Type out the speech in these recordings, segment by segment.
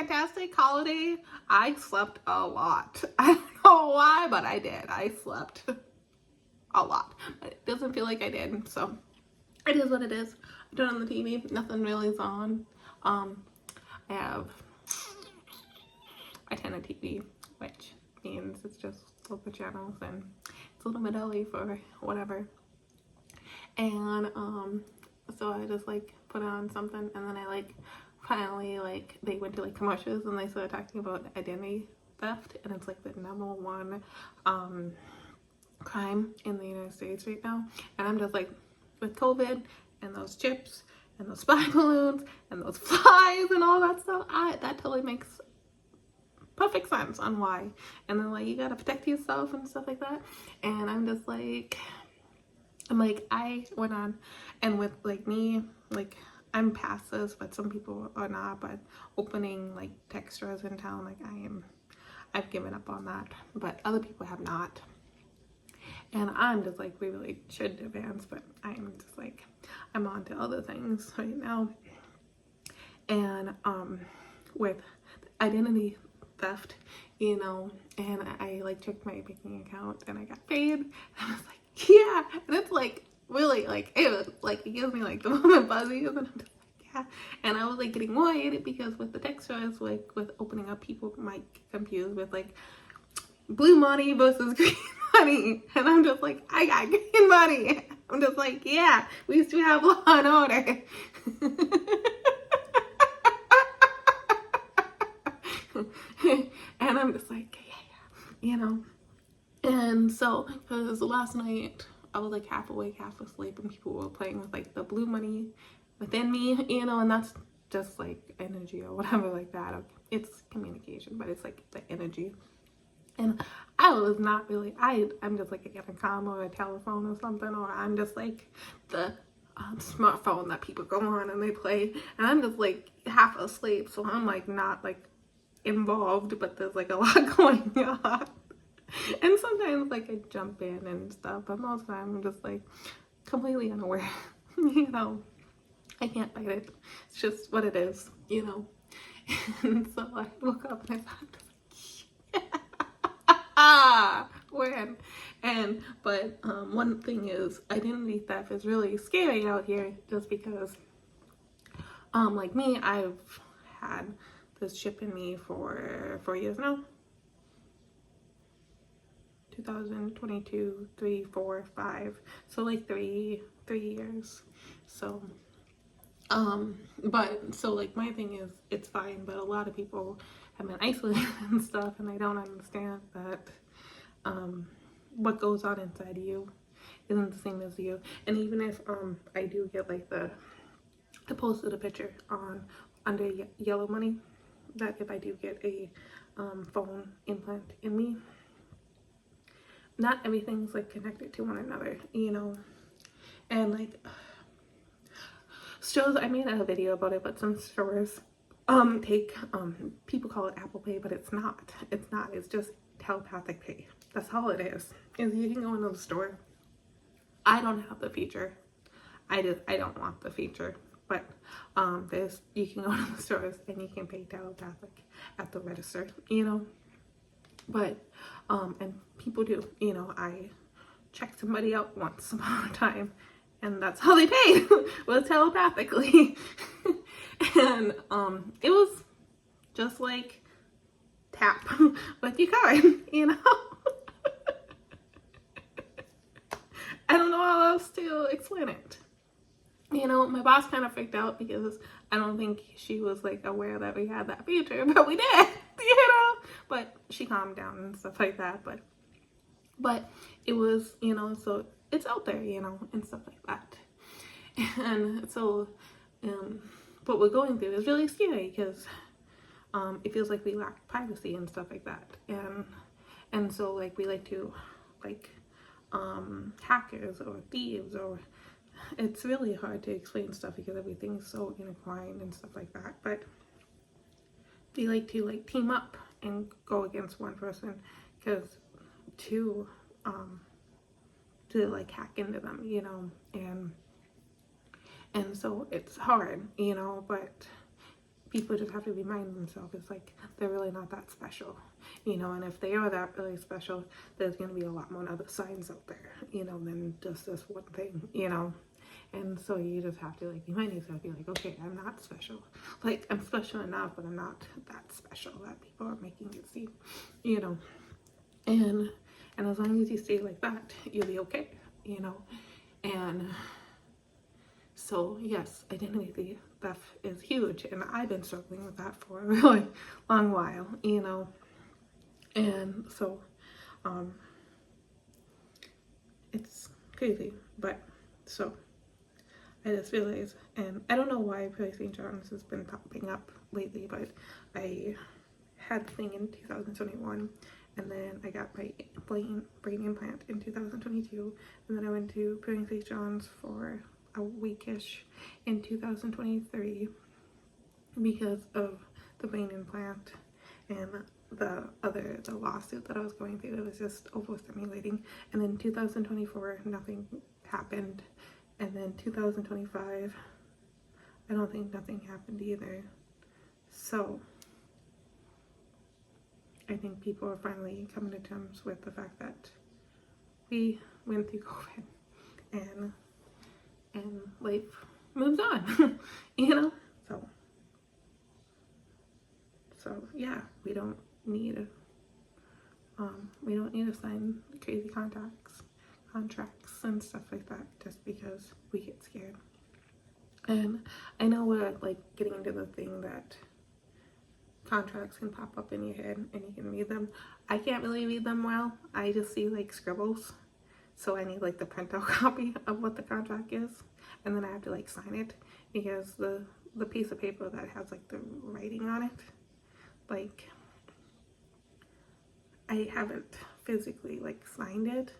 fantastic holiday. I slept a lot. I don't know why, but I did. I slept a lot. But it doesn't feel like I did, so it is what it is. I turn on the TV, nothing really is on. I have a 10 TV, which means it's just local channels and it's a little bit early for whatever. And so I just like put on something, and then I like finally like they went to like commercials and they started talking about identity theft, and it's like the #1 crime in the United States right now. And I'm just like, with COVID and those chips and those spy balloons and those flies and all that stuff, that totally makes perfect sense on why. And then like you gotta protect yourself and stuff like that. And I'm just like, I went on, and with like me, like I'm past this, but some people are not. But opening like tech stores in town, like I've given up on that, but other people have not. And I'm just like, we really should advance, but I'm just like, I'm on to other things right now. And with identity theft, you know, and I like checked my banking account and I got paid, and I was like, yeah. And it's like really like it gives me like the moment buzzies, and I'm just like, yeah. And I was like getting worried because with the tech stores, like with opening up, people might get confused with like blue money versus green money, and I'm just like, I got green money. I'm just like, yeah, we used to have law and order. And I'm just like, yeah, you know. And so, because last night I was like half awake, half asleep, and people were playing with like the blue money within me, you know, and that's just like energy or whatever like that. It's communication, but it's like the energy. And I was not really, I'm just like a com or a telephone or something, or I'm just like the smartphone that people go on and they play, and I'm just like half asleep, so I'm like not like involved, but there's like a lot going on. And sometimes like I jump in and stuff, but most of the time I'm just like completely unaware. You know, I can't fight it. It's just what it is, you know. And so I woke up and I thought, when. And but one thing is, identity theft is really scary out here, just because like me, I've had this chip in me for 4 years now. 2022, 3, 4, 5, so like three years. So but so like my thing is, it's fine, but a lot of people have been isolated and stuff, and I don't understand that what goes on inside of you isn't the same as you. And even if I do get like I posted a picture on under Yellow Money that if I do get a phone implant in me, not everything's like connected to one another, you know. And like stores, I made a video about it, but some stores take people call it Apple Pay, but it's not. It's just telepathic pay. That's all it is you can go into the store. I don't have the feature. I don't want the feature, but you can go to the stores and you can pay telepathic at the register, you know. But and people do, you know. I checked somebody out once upon a time, and that's how they paid, was telepathically. And it was just like tap with your card, you know. I don't know how else to explain it. You know, my boss kind of freaked out because I don't think she was like aware that we had that feature, but we did, you know. But she calmed down and stuff like that. But it was, you know, so it's out there, you know, and stuff like that. And so what we're going through is really scary, because it feels like we lack privacy and stuff like that. And so like we like to like hackers or thieves, or it's really hard to explain stuff because everything's so intertwined and stuff like that. But they like to like team up and go against one person, because to like hack into them, you know. And so it's hard, you know. But people just have to remind themselves, it's like, they're really not that special, you know, and if they are that really special, there's going to be a lot more other signs out there, you know, than just this one thing, you know. And so you just have to like remind yourself, be like, okay, I'm not special. Like, I'm special enough, but I'm not that special that people are making it seem, you know. And as long as you stay like that, you'll be okay, you know. And so yes, identity theft is huge, and I've been struggling with that for a really long while, you know. And so it's crazy, but so I just realized, and I don't know why Perry St. John's has been popping up lately, but I had the thing in 2021, and then I got my brain implant in 2022, and then I went to Perry St. John's for a weekish in 2023 because of the brain implant and the lawsuit that I was going through. It was just overstimulating. And then 2024, nothing happened. And then 2025, I don't think nothing happened either. So I think people are finally coming to terms with the fact that we went through COVID and life moves on, you know. So yeah, we don't need to sign crazy contracts and stuff like that just because we get scared. And I know we're like getting into the thing that contracts can pop up in your head and you can read them. I can't really read them well. I just see like scribbles. So I need like the printout copy of what the contract is, and then I have to like sign it, because the piece of paper that has like the writing on it, like I haven't physically like signed it.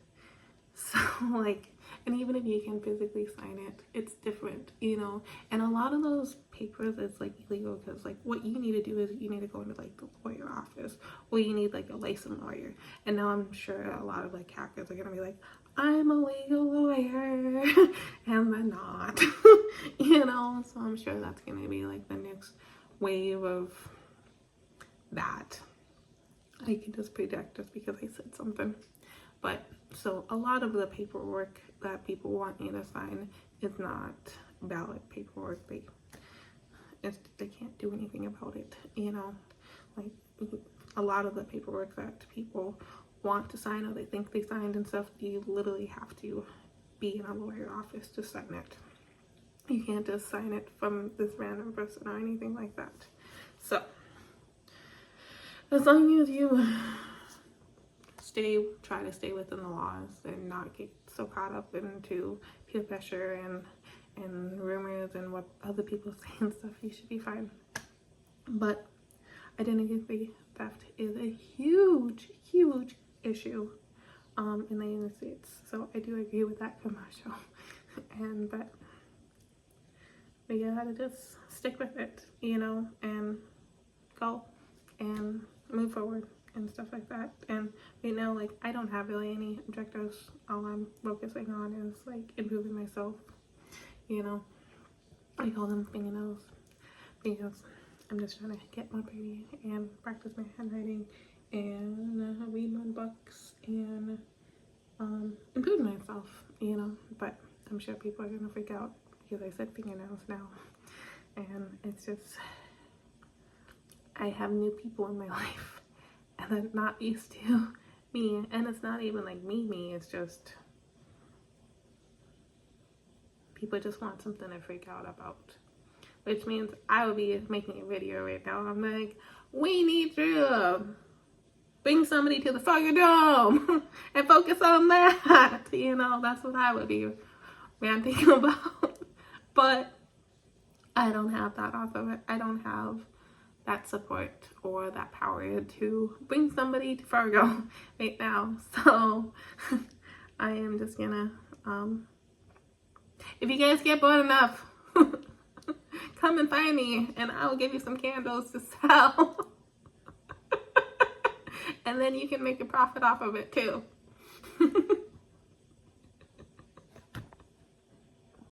So like, and even if you can physically sign it, it's different, you know. And a lot of those papers, it's like illegal, because like what you need to do is you need to go into like the lawyer office, or you need like a licensed lawyer. And now I'm sure a lot of like hackers are gonna be like, I'm a legal lawyer, and they're not, you know. So I'm sure that's gonna be like the next wave of that. I can just predict just because I said something. But so a lot of the paperwork that people want you to sign is not valid paperwork. They can't do anything about it, you know. Like a lot of the paperwork that people want to sign, or they think they signed and stuff, you literally have to be in a lawyer office to sign it. You can't just sign it from this random person or anything like that. So as long as you try to stay within the laws and not get so caught up into peer pressure and rumors and what other people say and stuff, you should be fine. But identity theft is a huge issue in the United States. So I do agree with that commercial. But we gotta just stick with it, you know, and go and move forward and stuff like that. And right now, like, I don't have really any objectives. All I'm focusing on is like improving myself, you know. I call them fingernails because I'm just trying to get more pretty and practice my handwriting and read more books and improve myself, you know. But I'm sure people are gonna freak out because I said fingernails now, and it's just, I have new people in my life and they're not used to me. And it's not even like me, it's just people just want something to freak out about, which means I would be making a video right now. I'm like, we need to bring somebody to the Fire Dome and focus on that, you know. That's what I would be ranting about. But I don't have that off of it. I don't have that support or that power to bring somebody to Fargo right now. So I am just gonna, if you guys get bored enough, come and find me and I'll give you some candles to sell. And then you can make a profit off of it too.